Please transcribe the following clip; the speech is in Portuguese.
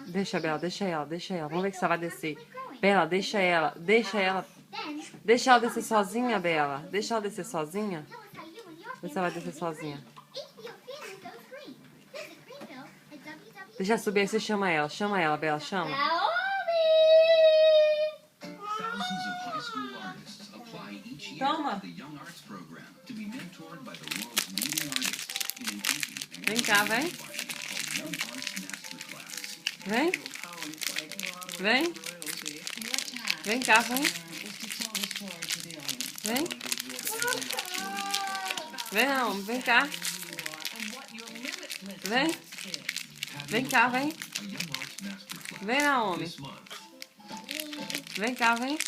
Deixa, Bela, deixa ela. Vamos ver se ela vai descer. Bela, deixa ela. Deixa ela descer sozinha, Bela. Deixa ela descer sozinha. Vê se ela vai descer sozinha. Deixa ela subir aí, você chama ela. Chama ela, Bela, chama. Toma. Vem cá, vem. Vem. Vem. Vem cá, vem. Vem. Vem, não, vem cá. Vem. Vem cá, vem. Vem, Naomi. Vem cá, vem.